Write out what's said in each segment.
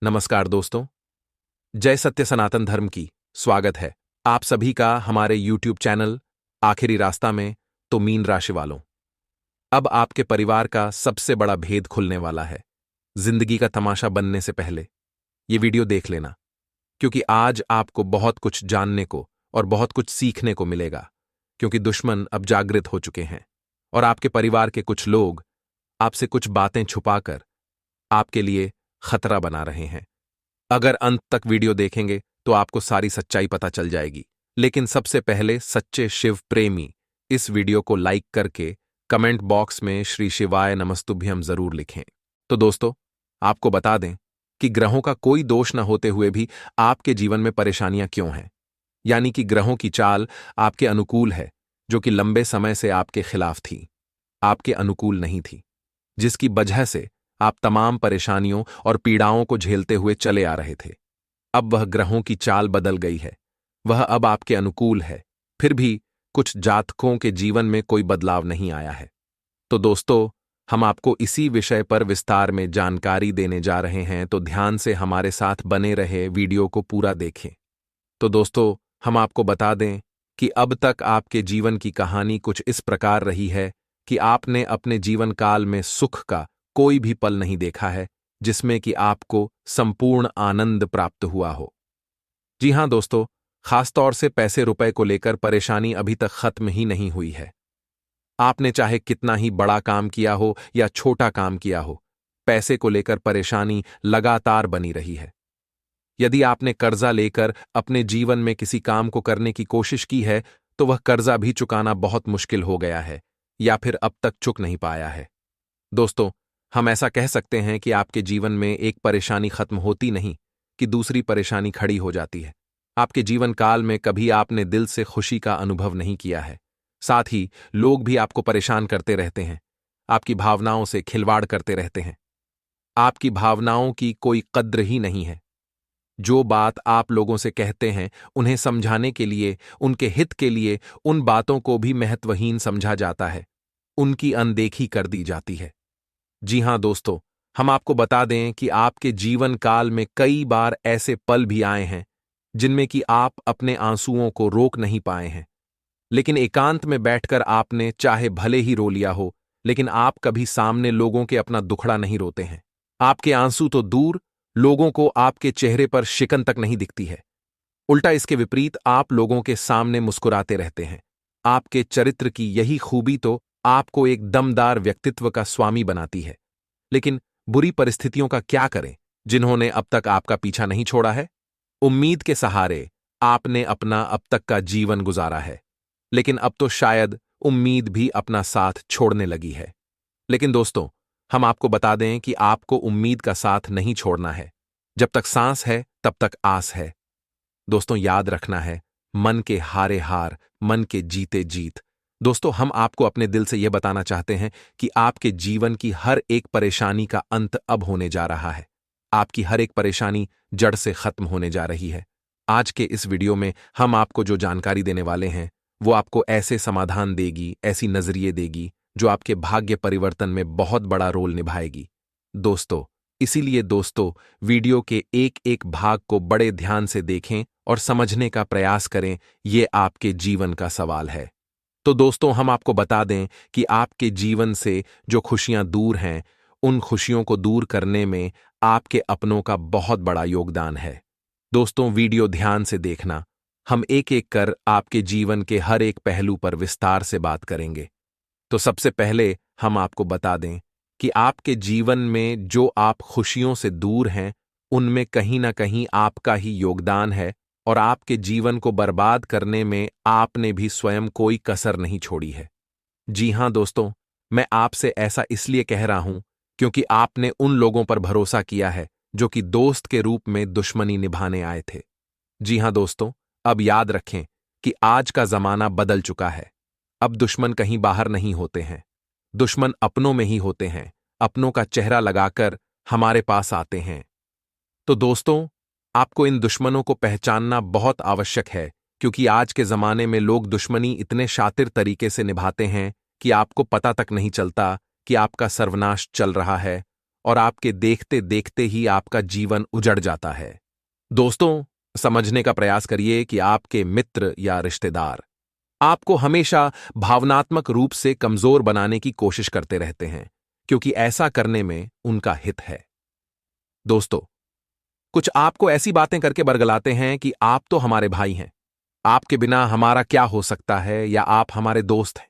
नमस्कार दोस्तों। जय सत्य सनातन धर्म की स्वागत है आप सभी का हमारे YouTube चैनल आखिरी रास्ता में। तो मीन राशि वालों, अब आपके परिवार का सबसे बड़ा भेद खुलने वाला है। जिंदगी का तमाशा बनने से पहले ये वीडियो देख लेना, क्योंकि आज आपको बहुत कुछ जानने को और बहुत कुछ सीखने को मिलेगा। क्योंकि दुश्मन अब जागृत हो चुके हैं और आपके परिवार के कुछ लोग आपसे कुछ बातें छुपाकर आपके लिए खतरा बना रहे हैं। अगर अंत तक वीडियो देखेंगे तो आपको सारी सच्चाई पता चल जाएगी। लेकिन सबसे पहले सच्चे शिव प्रेमी इस वीडियो को लाइक करके कमेंट बॉक्स में श्री शिवाय नमस्तुभ्यम जरूर लिखें। तो दोस्तों, आपको बता दें कि ग्रहों का कोई दोष न होते हुए भी आपके जीवन में परेशानियां क्यों हैं। यानी कि ग्रहों की चाल आपके अनुकूल है, जो कि लंबे समय से आपके खिलाफ थी, आपके अनुकूल नहीं थी, जिसकी वजह से आप तमाम परेशानियों और पीड़ाओं को झेलते हुए चले आ रहे थे। अब वह ग्रहों की चाल बदल गई है, वह अब आपके अनुकूल है। फिर भी कुछ जातकों के जीवन में कोई बदलाव नहीं आया है। तो दोस्तों, हम आपको इसी विषय पर विस्तार में जानकारी देने जा रहे हैं, तो ध्यान से हमारे साथ बने रहे, वीडियो को पूरा देखें। तो दोस्तों, हम आपको बता दें कि अब तक आपके जीवन की कहानी कुछ इस प्रकार रही है कि आपने अपने जीवन काल में सुख का कोई भी पल नहीं देखा है जिसमें कि आपको संपूर्ण आनंद प्राप्त हुआ हो। जी हां दोस्तों, खासतौर से पैसे रुपए को लेकर परेशानी अभी तक खत्म ही नहीं हुई है। आपने चाहे कितना ही बड़ा काम किया हो या छोटा काम किया हो, पैसे को लेकर परेशानी लगातार बनी रही है। यदि आपने कर्जा लेकर अपने जीवन में किसी काम को करने की कोशिश की है, तो वह कर्जा भी चुकाना बहुत मुश्किल हो गया है या फिर अब तक चुक नहीं पाया है। दोस्तों, हम ऐसा कह सकते हैं कि आपके जीवन में एक परेशानी खत्म होती नहीं कि दूसरी परेशानी खड़ी हो जाती है। आपके जीवन काल में कभी आपने दिल से खुशी का अनुभव नहीं किया है। साथ ही लोग भी आपको परेशान करते रहते हैं, आपकी भावनाओं से खिलवाड़ करते रहते हैं। आपकी भावनाओं की कोई कद्र ही नहीं है। जो बात आप लोगों से कहते हैं, उन्हें समझाने के लिए, उनके हित के लिए, उन बातों को भी महत्वहीन समझा जाता है, उनकी अनदेखी कर दी जाती है। जी हां दोस्तों, हम आपको बता दें कि आपके जीवन काल में कई बार ऐसे पल भी आए हैं जिनमें कि आप अपने आंसुओं को रोक नहीं पाए हैं। लेकिन एकांत में बैठकर आपने चाहे भले ही रो लिया हो, लेकिन आप कभी सामने लोगों के अपना दुखड़ा नहीं रोते हैं। आपके आंसू तो दूर, लोगों को आपके चेहरे पर शिकन तक नहीं दिखती है। उल्टा इसके विपरीत आप लोगों के सामने मुस्कुराते रहते हैं। आपके चरित्र की यही खूबी तो आपको एक दमदार व्यक्तित्व का स्वामी बनाती है। लेकिन बुरी परिस्थितियों का क्या करें, जिन्होंने अब तक आपका पीछा नहीं छोड़ा है। उम्मीद के सहारे आपने अपना अब तक का जीवन गुजारा है, लेकिन अब तो शायद उम्मीद भी अपना साथ छोड़ने लगी है। लेकिन दोस्तों, हम आपको बता दें कि आपको उम्मीद का साथ नहीं छोड़ना है। जब तक सांस है तब तक आस है। दोस्तों, याद रखना है, मन के हारे हार, मन के जीते जीत। दोस्तों, हम आपको अपने दिल से यह बताना चाहते हैं कि आपके जीवन की हर एक परेशानी का अंत अब होने जा रहा है। आपकी हर एक परेशानी जड़ से खत्म होने जा रही है। आज के इस वीडियो में हम आपको जो जानकारी देने वाले हैं, वो आपको ऐसे समाधान देगी, ऐसी नजरिए देगी, जो आपके भाग्य परिवर्तन में बहुत बड़ा रोल निभाएगी। दोस्तों, इसीलिए दोस्तों, वीडियो के एक एक भाग को बड़े ध्यान से देखें और समझने का प्रयास करें। ये आपके जीवन का सवाल है। तो दोस्तों, हम आपको बता दें कि आपके जीवन से जो खुशियां दूर हैं, उन खुशियों को दूर करने में आपके अपनों का बहुत बड़ा योगदान है। दोस्तों, वीडियो ध्यान से देखना। हम एक एक कर आपके जीवन के हर एक पहलू पर विस्तार से बात करेंगे। तो सबसे पहले हम आपको बता दें कि आपके जीवन में जो आप खुशियों से दूर हैं, उनमें कहीं ना कहीं आपका ही योगदान है और आपके जीवन को बर्बाद करने में आपने भी स्वयं कोई कसर नहीं छोड़ी है। जी हां दोस्तों, मैं आपसे ऐसा इसलिए कह रहा हूं क्योंकि आपने उन लोगों पर भरोसा किया है जो कि दोस्त के रूप में दुश्मनी निभाने आए थे। जी हां दोस्तों, अब याद रखें कि आज का जमाना बदल चुका है। अब दुश्मन कहीं बाहर नहीं होते हैं, दुश्मन अपनों में ही होते हैं। अपनों का चेहरा लगाकर हमारे पास आते हैं। तो दोस्तों, आपको इन दुश्मनों को पहचानना बहुत आवश्यक है, क्योंकि आज के जमाने में लोग दुश्मनी इतने शातिर तरीके से निभाते हैं कि आपको पता तक नहीं चलता कि आपका सर्वनाश चल रहा है और आपके देखते देखते ही आपका जीवन उजड़ जाता है। दोस्तों, समझने का प्रयास करिए कि आपके मित्र या रिश्तेदार आपको हमेशा भावनात्मक रूप से कमजोर बनाने की कोशिश करते रहते हैं, क्योंकि ऐसा करने में उनका हित है। दोस्तों, कुछ आपको ऐसी बातें करके बरगलाते हैं कि आप तो हमारे भाई हैं, आपके बिना हमारा क्या हो सकता है, या आप हमारे दोस्त हैं,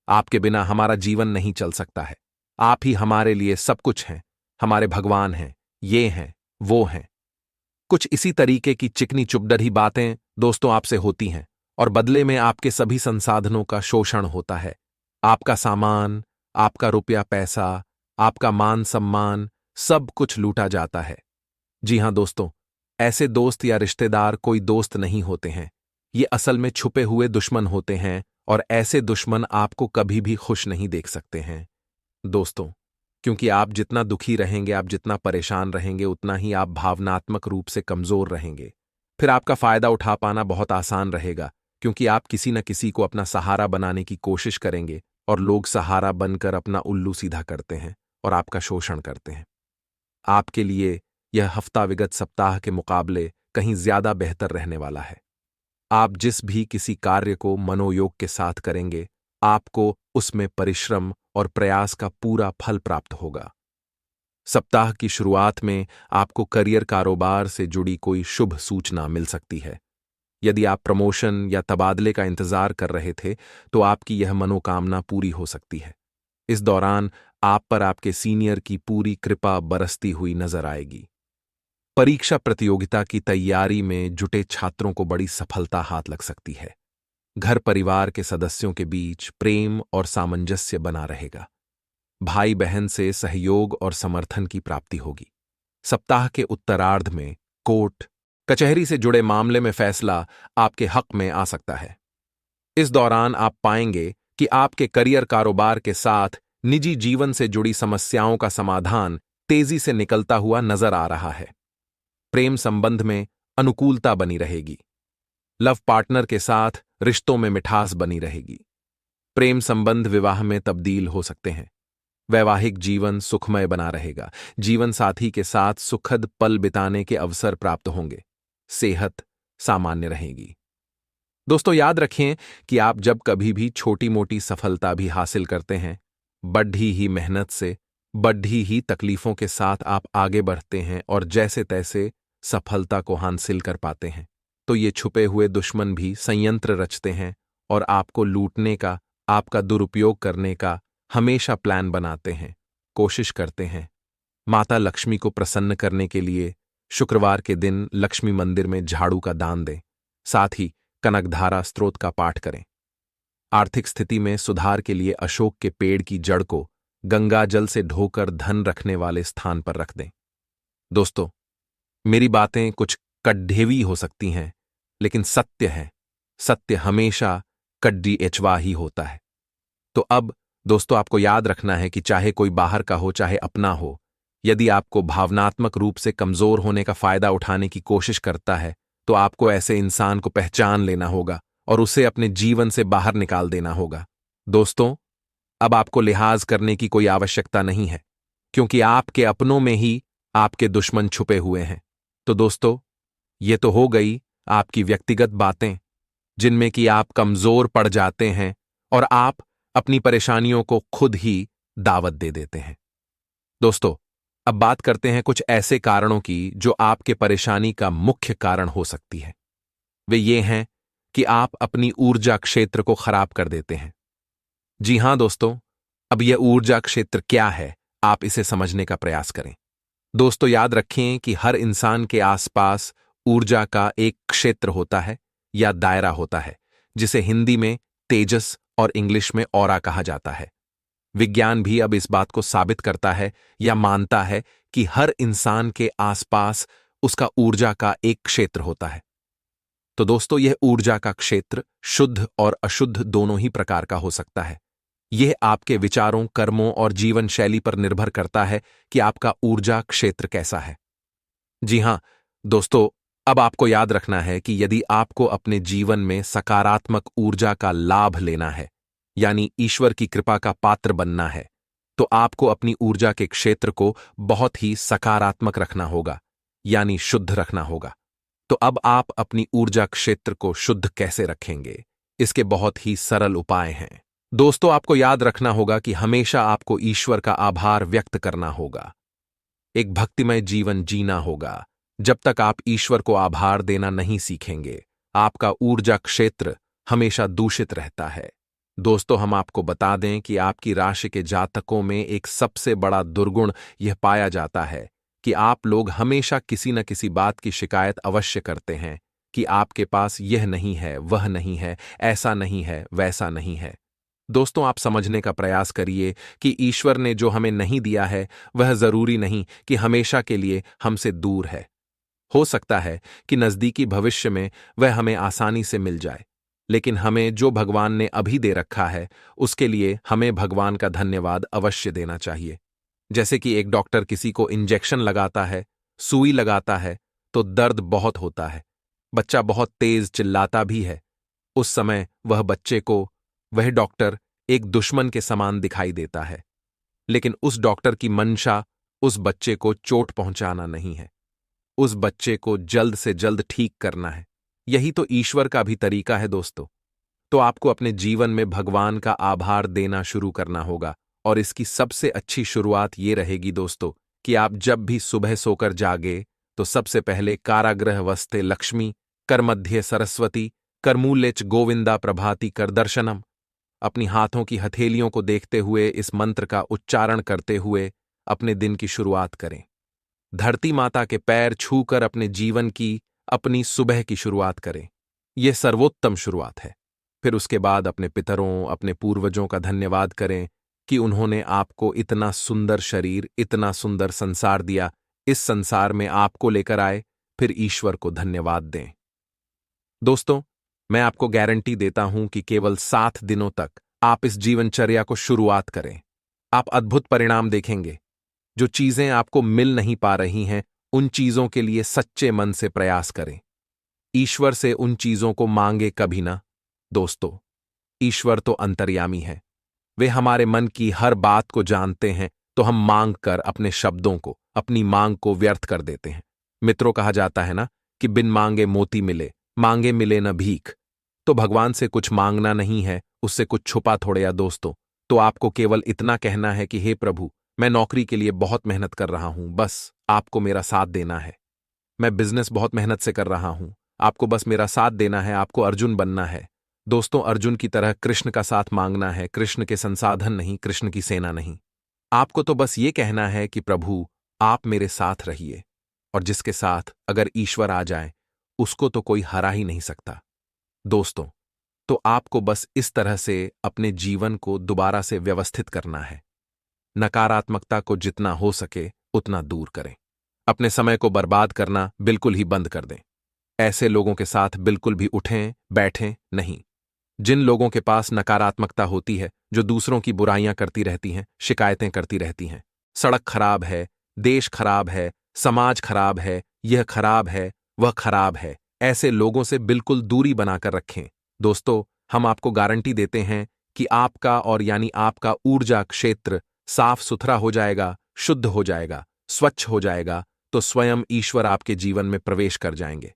आपके बिना हमारा जीवन नहीं चल सकता है, आप ही हमारे लिए सब कुछ हैं, हमारे भगवान हैं, ये हैं, वो हैं। कुछ इसी तरीके की चिकनी चुपडरी बातें दोस्तों आपसे होती हैं, और बदले में आपके सभी संसाधनों का शोषण होता है। आपका सामान, आपका रुपया पैसा, आपका मान सम्मान, सब कुछ लूटा जाता है। जी हां दोस्तों, ऐसे दोस्त या रिश्तेदार कोई दोस्त नहीं होते हैं, ये असल में छुपे हुए दुश्मन होते हैं, और ऐसे दुश्मन आपको कभी भी खुश नहीं देख सकते हैं दोस्तों, क्योंकि आप जितना दुखी रहेंगे, आप जितना परेशान रहेंगे, उतना ही आप भावनात्मक रूप से कमजोर रहेंगे। फिर आपका फायदा उठा पाना बहुत आसान रहेगा, क्योंकि आप किसी न किसी को अपना सहारा बनाने की कोशिश करेंगे, और लोग सहारा बनकर अपना उल्लू सीधा करते हैं और आपका शोषण करते हैं। आपके लिए यह हफ्ता विगत सप्ताह के मुकाबले कहीं ज्यादा बेहतर रहने वाला है। आप जिस भी किसी कार्य को मनोयोग के साथ करेंगे, आपको उसमें परिश्रम और प्रयास का पूरा फल प्राप्त होगा। सप्ताह की शुरुआत में आपको करियर कारोबार से जुड़ी कोई शुभ सूचना मिल सकती है। यदि आप प्रमोशन या तबादले का इंतजार कर रहे थे, तो आपकी यह मनोकामना पूरी हो सकती है। इस दौरान आप पर आपके सीनियर की पूरी कृपा बरसती हुई नजर आएगी। परीक्षा प्रतियोगिता की तैयारी में जुटे छात्रों को बड़ी सफलता हाथ लग सकती है। घर परिवार के सदस्यों के बीच प्रेम और सामंजस्य बना रहेगा। भाई बहन से सहयोग और समर्थन की प्राप्ति होगी। सप्ताह के उत्तरार्ध में कोर्ट कचहरी से जुड़े मामले में फैसला आपके हक में आ सकता है। इस दौरान आप पाएंगे कि आपके करियर कारोबार के साथ निजी जीवन से जुड़ी समस्याओं का समाधान तेजी से निकलता हुआ नजर आ रहा है। प्रेम संबंध में अनुकूलता बनी रहेगी। लव पार्टनर के साथ रिश्तों में मिठास बनी रहेगी। प्रेम संबंध विवाह में तब्दील हो सकते हैं। वैवाहिक जीवन सुखमय बना रहेगा। जीवन साथी के साथ सुखद पल बिताने के अवसर प्राप्त होंगे। सेहत सामान्य रहेगी। दोस्तों, याद रखें कि आप जब कभी भी छोटी मोटी सफलता भी हासिल करते हैं, बढ़ी ही मेहनत से, बढ़ी ही तकलीफों के साथ आप आगे बढ़ते हैं और जैसे तैसे सफलता को हासिल कर पाते हैं, तो ये छुपे हुए दुश्मन भी संयंत्र रचते हैं और आपको लूटने का, आपका दुरुपयोग करने का हमेशा प्लान बनाते हैं, कोशिश करते हैं। माता लक्ष्मी को प्रसन्न करने के लिए शुक्रवार के दिन लक्ष्मी मंदिर में झाड़ू का दान दें। साथ ही कनकधारा स्तोत्र का पाठ करें। आर्थिक स्थिति में सुधार के लिए अशोक के पेड़ की जड़ को गंगा जल से ढोकर धन रखने वाले स्थान पर रख दें। दोस्तों, मेरी बातें कुछ कड्ढेवी हो सकती हैं, लेकिन सत्य है। सत्य हमेशा कड्डी एचवा ही होता है। तो अब दोस्तों, आपको याद रखना है कि चाहे कोई बाहर का हो, चाहे अपना हो, यदि आपको भावनात्मक रूप से कमजोर होने का फायदा उठाने की कोशिश करता है, तो आपको ऐसे इंसान को पहचान लेना होगा और उसे अपने जीवन से बाहर निकाल देना होगा। दोस्तों, अब आपको लिहाज करने की कोई आवश्यकता नहीं है, क्योंकि आपके अपनों में ही आपके दुश्मन छुपे हुए हैं। तो दोस्तों, ये तो हो गई आपकी व्यक्तिगत बातें, जिनमें कि आप कमजोर पड़ जाते हैं और आप अपनी परेशानियों को खुद ही दावत दे देते हैं। दोस्तों, अब बात करते हैं कुछ ऐसे कारणों की जो आपके परेशानी का मुख्य कारण हो सकती है। वे ये हैं कि आप अपनी ऊर्जा क्षेत्र को खराब कर देते हैं। जी हां दोस्तों, अब यह ऊर्जा क्षेत्र क्या है, आप इसे समझने का प्रयास करें। दोस्तों, याद रखें कि हर इंसान के आसपास ऊर्जा का एक क्षेत्र होता है या दायरा होता है, जिसे हिंदी में तेजस और इंग्लिश में ऑरा कहा जाता है। विज्ञान भी अब इस बात को साबित करता है या मानता है कि हर इंसान के आसपास उसका ऊर्जा का एक क्षेत्र होता है। तो दोस्तों, यह ऊर्जा का क्षेत्र शुद्ध और अशुद्ध दोनों ही प्रकार का हो सकता है। यह आपके विचारों, कर्मों और जीवन शैली पर निर्भर करता है कि आपका ऊर्जा क्षेत्र कैसा है। जी हां दोस्तों, अब आपको याद रखना है कि यदि आपको अपने जीवन में सकारात्मक ऊर्जा का लाभ लेना है, यानी ईश्वर की कृपा का पात्र बनना है, तो आपको अपनी ऊर्जा के क्षेत्र को बहुत ही सकारात्मक रखना होगा, यानी शुद्ध रखना होगा। तो अब आप अपनी ऊर्जा क्षेत्र को शुद्ध कैसे रखेंगे? इसके बहुत ही सरल उपाय हैं। दोस्तों, आपको याद रखना होगा कि हमेशा आपको ईश्वर का आभार व्यक्त करना होगा। एक भक्तिमय जीवन जीना होगा। जब तक आप ईश्वर को आभार देना नहीं सीखेंगे, आपका ऊर्जा क्षेत्र हमेशा दूषित रहता है। दोस्तों, हम आपको बता दें कि आपकी राशि के जातकों में एक सबसे बड़ा दुर्गुण यह पाया जाता है कि आप लोग हमेशा किसी न किसी बात की शिकायत अवश्य करते हैं कि आपके पास यह नहीं है, वह नहीं है, ऐसा नहीं है, वैसा नहीं है। दोस्तों, आप समझने का प्रयास करिए कि ईश्वर ने जो हमें नहीं दिया है वह जरूरी नहीं कि हमेशा के लिए हमसे दूर है। हो सकता है कि नजदीकी भविष्य में वह हमें आसानी से मिल जाए, लेकिन हमें जो भगवान ने अभी दे रखा है उसके लिए हमें भगवान का धन्यवाद अवश्य देना चाहिए। जैसे कि एक डॉक्टर किसी को इंजेक्शन लगाता है, सुई लगाता है, तो दर्द बहुत होता है, बच्चा बहुत तेज चिल्लाता भी है। उस समय वह डॉक्टर एक दुश्मन के समान दिखाई देता है, लेकिन उस डॉक्टर की मंशा उस बच्चे को चोट पहुंचाना नहीं है, उस बच्चे को जल्द से जल्द ठीक करना है। यही तो ईश्वर का भी तरीका है दोस्तों। तो आपको अपने जीवन में भगवान का आभार देना शुरू करना होगा, और इसकी सबसे अच्छी शुरुआत ये रहेगी दोस्तों कि आप जब भी सुबह सोकर जागे तो सबसे पहले कारागृह वस्ते लक्ष्मी, कर मध्य सरस्वती, करमूल्यच गोविंदा प्रभाति कर दर्शनम, अपनी हाथों की हथेलियों को देखते हुए इस मंत्र का उच्चारण करते हुए अपने दिन की शुरुआत करें। धरती माता के पैर छूकर अपने जीवन की, अपनी सुबह की शुरुआत करें। यह सर्वोत्तम शुरुआत है। फिर उसके बाद अपने पितरों, अपने पूर्वजों का धन्यवाद करें कि उन्होंने आपको इतना सुंदर शरीर, इतना सुंदर संसार दिया, इस संसार में आपको लेकर आए। फिर ईश्वर को धन्यवाद दें। दोस्तों, मैं आपको गारंटी देता हूं कि केवल 7 दिनों तक आप इस जीवनचर्या को शुरुआत करें, आप अद्भुत परिणाम देखेंगे। जो चीजें आपको मिल नहीं पा रही हैं, उन चीजों के लिए सच्चे मन से प्रयास करें। ईश्वर से उन चीजों को मांगे कभी ना। दोस्तों, ईश्वर तो अंतर्यामी है, वे हमारे मन की हर बात को जानते हैं, तो हम मांग कर अपने शब्दों को, अपनी मांग को व्यर्थ कर देते हैं। मित्रों, कहा जाता है ना कि बिन मांगे मोती मिले, मांगे मिले न भीख। तो भगवान से कुछ मांगना नहीं है, उससे कुछ छुपा थोड़े या दोस्तों। तो आपको केवल इतना कहना है कि हे प्रभु, मैं नौकरी के लिए बहुत मेहनत कर रहा हूं, बस आपको मेरा साथ देना है। मैं बिजनेस बहुत मेहनत से कर रहा हूं, आपको बस मेरा साथ देना है, आपको अर्जुन बनना है। दोस्तों, अर्जुन की तरह कृष्ण का साथ मांगना है, कृष्ण के संसाधन नहीं, कृष्ण की सेना नहीं। आपको तो बस ये कहना है कि प्रभु, आप मेरे साथ रहिए, और जिसके साथ अगर ईश्वर आ जाए उसको तो कोई हरा ही नहीं सकता। दोस्तों, तो आपको बस इस तरह से अपने जीवन को दोबारा से व्यवस्थित करना है। नकारात्मकता को जितना हो सके उतना दूर करें। अपने समय को बर्बाद करना बिल्कुल ही बंद कर दें। ऐसे लोगों के साथ बिल्कुल भी उठें बैठें नहीं। जिन लोगों के पास नकारात्मकता होती है, जो दूसरों की बुराइयां करती रहती हैं, शिकायतें करती रहती हैं, सड़क खराब है, देश खराब है, समाज खराब है, यह खराब है, वह खराब है, ऐसे लोगों से बिल्कुल दूरी बनाकर रखें। दोस्तों, हम आपको गारंटी देते हैं कि आपका और यानी आपका ऊर्जा क्षेत्र साफ सुथरा हो जाएगा, शुद्ध हो जाएगा, स्वच्छ हो जाएगा, तो स्वयं ईश्वर आपके जीवन में प्रवेश कर जाएंगे।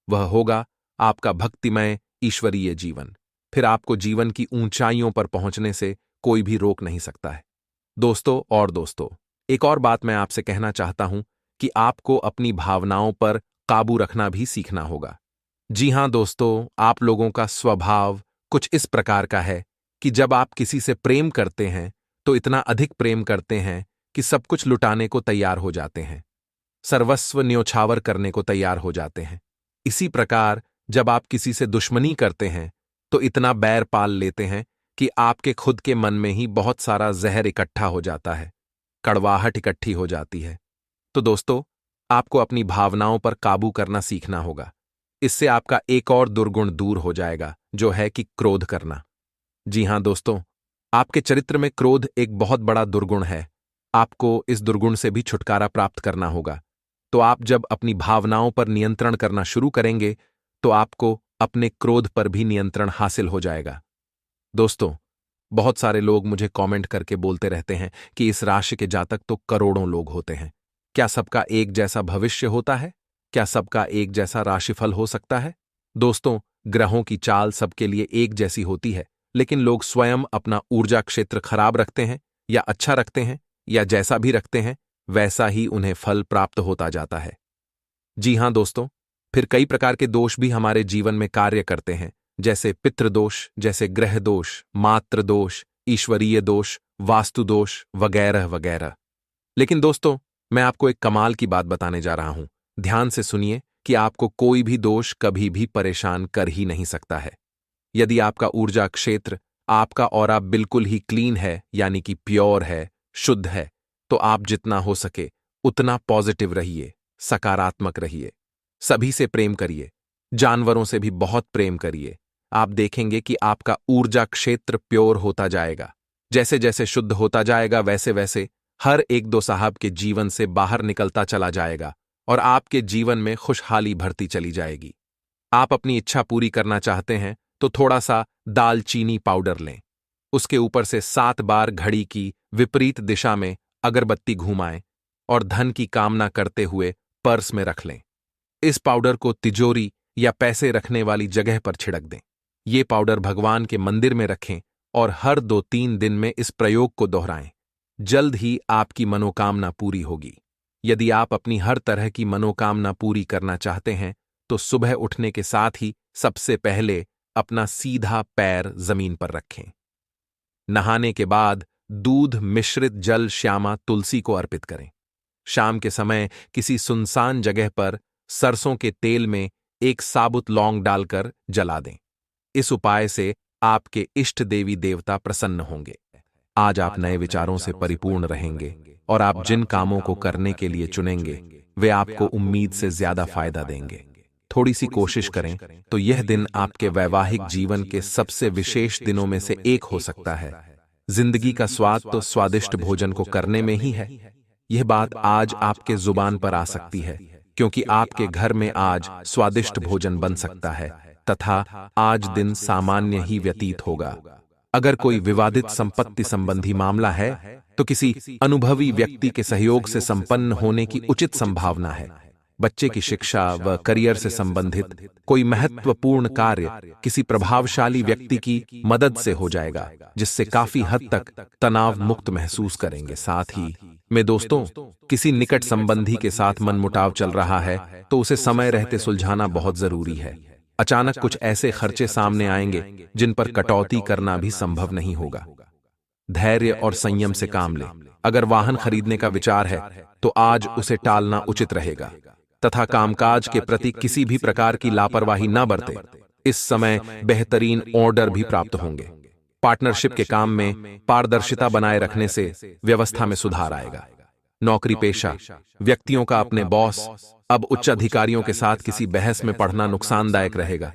वह होगा आपका भक्तिमय ईश्वरीय जीवन। फिर आपको जीवन की ऊंचाइयों पर पहुंचने से कोई भी रोक नहीं सकता है। दोस्तों, एक और बात मैं आपसे कहना चाहता हूं कि आपको अपनी भावनाओं पर काबू रखना भी सीखना होगा। जी हां दोस्तों, आप लोगों का स्वभाव कुछ इस प्रकार का है कि जब आप किसी से प्रेम करते हैं तो इतना अधिक प्रेम करते हैं कि सब कुछ लुटाने को तैयार हो जाते हैं, सर्वस्व न्योछावर करने को तैयार हो जाते हैं। इसी प्रकार जब आप किसी से दुश्मनी करते हैं तो इतना बैर पाल लेते हैं कि आपके खुद के मन में ही बहुत सारा जहर इकट्ठा हो जाता है, कड़वाहट इकट्ठी हो जाती है। तो दोस्तों, आपको अपनी भावनाओं पर काबू करना सीखना होगा। इससे आपका एक और दुर्गुण दूर हो जाएगा, जो है कि क्रोध करना। जी हां दोस्तों, आपके चरित्र में क्रोध एक बहुत बड़ा दुर्गुण है। आपको इस दुर्गुण से भी छुटकारा प्राप्त करना होगा। तो आप जब अपनी भावनाओं पर नियंत्रण करना शुरू करेंगे तो आपको अपने क्रोध पर भी नियंत्रण हासिल हो जाएगा। दोस्तों, बहुत सारे लोग मुझे कमेंट करके बोलते रहते हैं कि इस राशि के जातक तो करोड़ों लोग होते हैं। क्या सबका एक जैसा भविष्य होता है? क्या सबका एक जैसा राशिफल हो सकता है? दोस्तों, ग्रहों की चाल सबके लिए एक जैसी होती है, लेकिन लोग स्वयं अपना ऊर्जा क्षेत्र खराब रखते हैं या अच्छा रखते हैं, या जैसा भी रखते हैं वैसा ही उन्हें फल प्राप्त होता जाता है। जी हां दोस्तों, फिर कई प्रकार के दोष भी हमारे जीवन में कार्य करते हैं, जैसे पितृदोष, जैसे ग्रह दोष, मातृ दोष, ईश्वरीय दोष, वास्तु दोष वगैरह वगैरह। लेकिन दोस्तों, मैं आपको एक कमाल की बात बताने जा रहा हूं। ध्यान से सुनिए कि आपको कोई भी दोष कभी भी परेशान कर ही नहीं सकता है। यदि आपका ऊर्जा क्षेत्र, आपका ऑरा बिल्कुल ही क्लीन है, यानी कि प्योर है, शुद्ध है, तो आप जितना हो सके उतना पॉजिटिव रहिए, सकारात्मक रहिए। सभी से प्रेम करिए, जानवरों से भी बहुत प्रेम करिए। आप देखेंगे कि आपका ऊर्जा क्षेत्र प्योर होता जाएगा। जैसे जैसे शुद्ध होता जाएगा वैसे वैसे हर एक दो साहब के जीवन से बाहर निकलता चला जाएगा और आपके जीवन में खुशहाली भरती चली जाएगी। आप अपनी इच्छा पूरी करना चाहते हैं तो थोड़ा सा दालचीनी पाउडर लें, उसके ऊपर से 7 बार घड़ी की विपरीत दिशा में अगरबत्ती घुमाएं और धन की कामना करते हुए पर्स में रख लें। इस पाउडर को तिजोरी या पैसे रखने वाली जगह पर छिड़क दें। ये पाउडर भगवान के मंदिर में रखें और हर 2-3 दिन में इस प्रयोग को दोहराएं। जल्द ही आपकी मनोकामना पूरी होगी। यदि आप अपनी हर तरह की मनोकामना पूरी करना चाहते हैं तो सुबह उठने के साथ ही सबसे पहले अपना सीधा पैर जमीन पर रखें। नहाने के बाद दूध मिश्रित जल श्यामा तुलसी को अर्पित करें। शाम के समय किसी सुनसान जगह पर सरसों के तेल में एक साबुत लौंग डालकर जला दें। इस उपाय से आपके इष्ट देवी देवता प्रसन्न होंगे। आज आप नए विचारों से परिपूर्ण रहेंगे और आप जिन कामों को करने के लिए चुनेंगे वे आपको उम्मीद से ज्यादा फायदा देंगे। थोड़ी सी कोशिश करें तो यह दिन आपके वैवाहिक जीवन के सबसे विशेष दिनों में से एक हो सकता है। जिंदगी का स्वाद तो स्वादिष्ट भोजन को करने में ही है। यह बात आज आपके जुबान पर आ सकती है, क्योंकि आपके घर में आज स्वादिष्ट भोजन बन सकता है तथा आज दिन सामान्य ही व्यतीत होगा। अगर कोई विवादित संपत्ति संबंधी मामला है तो किसी अनुभवी व्यक्ति के सहयोग से संपन्न होने की उचित संभावना है। बच्चे की शिक्षा व करियर से संबंधित कोई महत्वपूर्ण कार्य किसी प्रभावशाली व्यक्ति की मदद से हो जाएगा, जिससे काफी हद तक तनाव मुक्त महसूस करेंगे। साथ ही में दोस्तों, किसी निकट संबंधी के साथ मनमुटाव चल रहा है तो उसे समय रहते सुलझाना बहुत जरूरी है। अचानक कुछ ऐसे खर्चे सामने आएंगे जिन पर कटौती करना भी संभव नहीं होगा। धैर्य और संयम से काम लें। अगर वाहन खरीदने का विचार है तो आज उसे टालना उचित रहेगा तथा कामकाज के प्रति किसी भी प्रकार की लापरवाही न बरतें। इस समय बेहतरीन ऑर्डर भी प्राप्त होंगे। पार्टनरशिप के काम में पारदर्शिता बनाए रखने से व्यवस्था में सुधार आएगा। नौकरी पेशा व्यक्तियों का अपने बॉस अब उच्च अधिकारियों के साथ किसी बहस में पढ़ना नुकसानदायक रहेगा।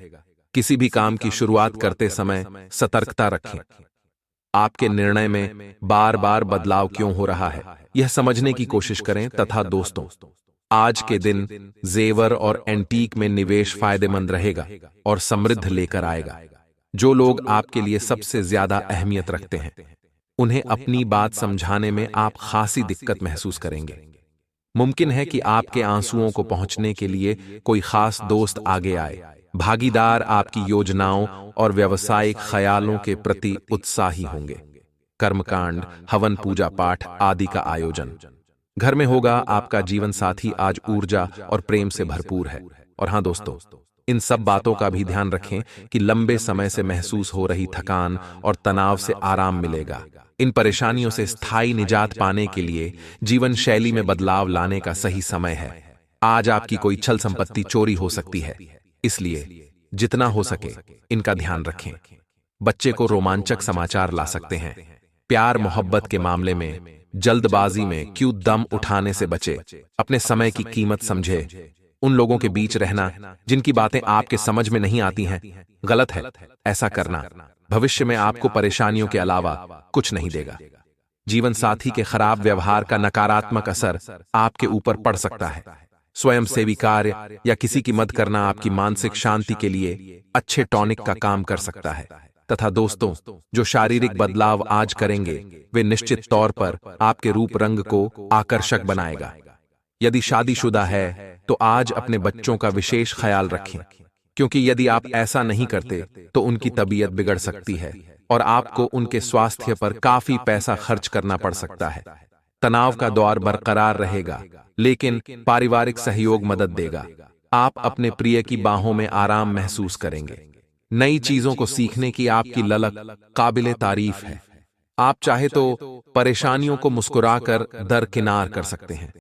किसी भी काम की शुरुआत करते समय सतर्कता रखें। आपके निर्णय में बार बार बदलाव क्यों हो रहा है, यह समझने की कोशिश करें। तथा दोस्तों, आज के दिन जेवर और एंटीक में निवेश फायदेमंद रहेगा और समृद्ध लेकर आएगा। जो लोग आपके लिए सबसे ज्यादा अहमियत रखते हैं उन्हें अपनी बात समझाने में आप खासी दिक्कत महसूस करेंगे। मुमकिन है कि आपके आंसुओं को पहुंचने के लिए कोई खास दोस्त आगे आए। भागीदार आपकी योजनाओं और व्यावसायिक ख्यालों के प्रति उत्साही होंगे। कर्मकांड, हवन, पूजा पाठ आदि का आयोजन घर में होगा। आपका जीवन साथी आज ऊर्जा और प्रेम से भरपूर है। और हां दोस्तों, इन सब बातों का भी ध्यान रखें कि लंबे समय से महसूस हो रही थकान और तनाव से आराम मिलेगा। इन परेशानियों से स्थायी निजात पाने के लिए जीवन शैली में बदलाव लाने का सही समय है। आज आपकी कोई छल संपत्ति चोरी हो सकती है, इसलिए जितना हो सके इनका ध्यान रखें। बच्चे को रोमांचक समाचार ला सकते हैं। प्यार मोहब्बत के मामले में जल्दबाजी में क्यों दम उठाने से बचे। अपने समय की कीमत समझे। उन लोगों के बीच रहना जिनकी बातें आपके समझ में नहीं आती हैं गलत है। ऐसा करना भविष्य में आपको परेशानियों के अलावा कुछ नहीं देगा। जीवन साथी के खराब व्यवहार का नकारात्मक असर आपके ऊपर पड़ सकता है। स्वयं सेवी कार्य या किसी की मदद करना आपकी मानसिक शांति के लिए अच्छे टॉनिक का काम कर सकता है। तथा दोस्तों, जो शारीरिक बदलाव आज करेंगे वे निश्चित तौर पर आपके रूप रंग को आकर्षक बनाएगा। यदि शादीशुदा है तो आज अपने बच्चों का विशेष ख्याल रखें, क्योंकि यदि आप ऐसा नहीं करते तो उनकी तबीयत बिगड़ सकती है और आपको उनके स्वास्थ्य पर काफी पैसा खर्च करना पड़ सकता है। तनाव का दौर बरकरार रहेगा, लेकिन पारिवारिक सहयोग मदद देगा। आप अपने प्रिय की बाहों में आराम महसूस करेंगे। नई चीजों को सीखने की आपकी ललक काबिले तारीफ है। आप चाहे तो परेशानियों को मुस्कुराकर दरकिनार कर सकते हैं।